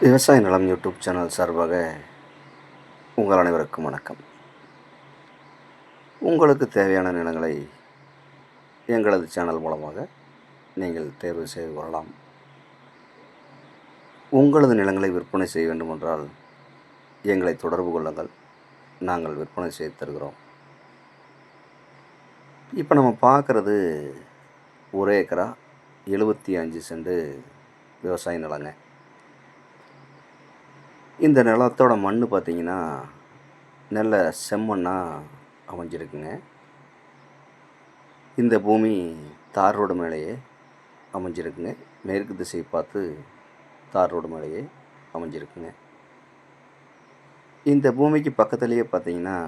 விவசாய நிலம் YouTube channel சார்பாக உங்கள் அனைவருக்கும் வணக்கம். உங்களுக்கு தேவையான நிலங்களை எங்களது சேனல் மூலமாக நீங்கள் தேர்வு செய்து கொள்ளலாம். உங்களது நிலங்களை விற்பனை செய்ய வேண்டுமென்றால் எங்களை தொடர்பு கொள்ளுங்கள். நாங்கள் விற்பனை செய்து தருகிறோம். இப்போ நம்ம பார்க்குறது 1 ஏக்கரா 75 சென்ட் விவசாய நிலங்க. இந்த நிலத்தோட மண் பார்த்திங்கன்னா நல்ல செம்மண்ணாக அமைஞ்சிருக்குங்க. இந்த பூமி தார் ரோடு மேலேயே அமைஞ்சிருக்குங்க. மேற்கு திசை பார்த்து தார் ரோடு மேலேயே அமைஞ்சிருக்குங்க. இந்த பூமிக்கு பக்கத்துலேயே பார்த்திங்கன்னா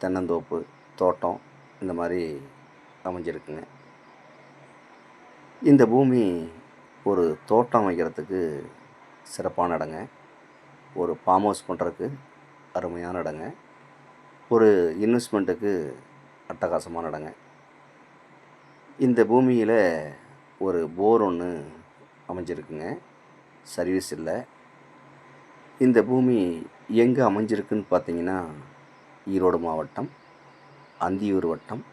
தென்னந்தோப்பு, தோட்டம் இந்த மாதிரி அமைஞ்சிருக்குங்க. இந்த பூமி ஒரு தோட்டம் அமைக்கிறதுக்கு சிறப்பான இடங்க. ஒரு ஃபார்ம் ஹவுஸ் பண்ணுறதுக்கு அருமையான இடங்க. ஒரு இன்வெஸ்ட்மெண்ட்டுக்கு அட்டகாசமான இடங்க. இந்த பூமியில் ஒரு போர் ஒன்று அமைஞ்சிருக்குங்க. சர்வீஸ் இல்லை. இந்த பூமி எங்கே அமைஞ்சிருக்குன்னு பார்த்தீங்கன்னா ஈரோடு மாவட்டம் அந்தியூர் வட்டம்.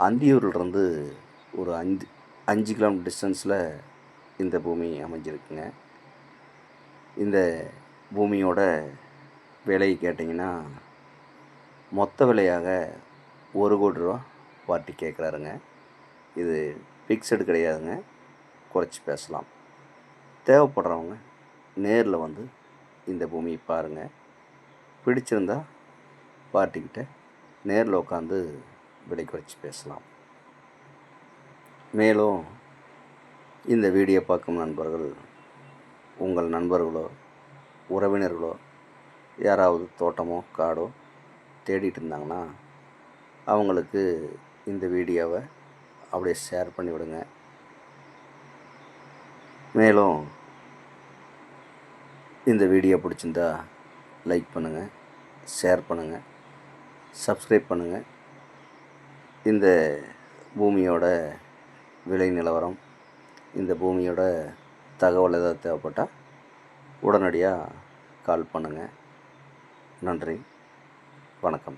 அந்தியூர்லேருந்து ஒரு 5 கிலோமீட்டர் டிஸ்டன்ஸில் இந்த பூமி அமைஞ்சிருக்குங்க. இந்த பூமியோட விலை கேட்டிங்கன்னா மொத்த விலையாக 1 கோடி ரூபா பார்ட்டி கேட்குறாருங்க. இது ஃபிக்ஸடு கிடையாதுங்க, குறைச்சி பேசலாம். தேவைப்படுறவங்க நேரில் வந்து இந்த பூமியை பாருங்கள். பிடிச்சிருந்தா பார்ட்டிக்கிட்ட நேரில் உட்காந்து விலை குறைச்சி பேசலாம். மேலும் இந்த வீடியோ பார்க்கும் நண்பர்கள் உங்கள் நண்பர்களோ உறவினர்களோ யாராவது தோட்டமோ காடோ தேடிட்டு இருந்தாங்கன்னா அவங்களுக்கு இந்த வீடியோவை அப்படியே ஷேர் பண்ணிவிடுங்க. மேலும் இந்த வீடியோ பிடிச்சிருந்தா லைக் பண்ணுங்கள், ஷேர் பண்ணுங்கள், சப்ஸ்கிரைப் பண்ணுங்கள். இந்த பூமியோட விலை நிலவரம், இந்த பூமியோட தகவல் ஏதாவது தேவைப்பட்டால் உடனடியாக கால் பண்ணுங்கள். நன்றி, வணக்கம்.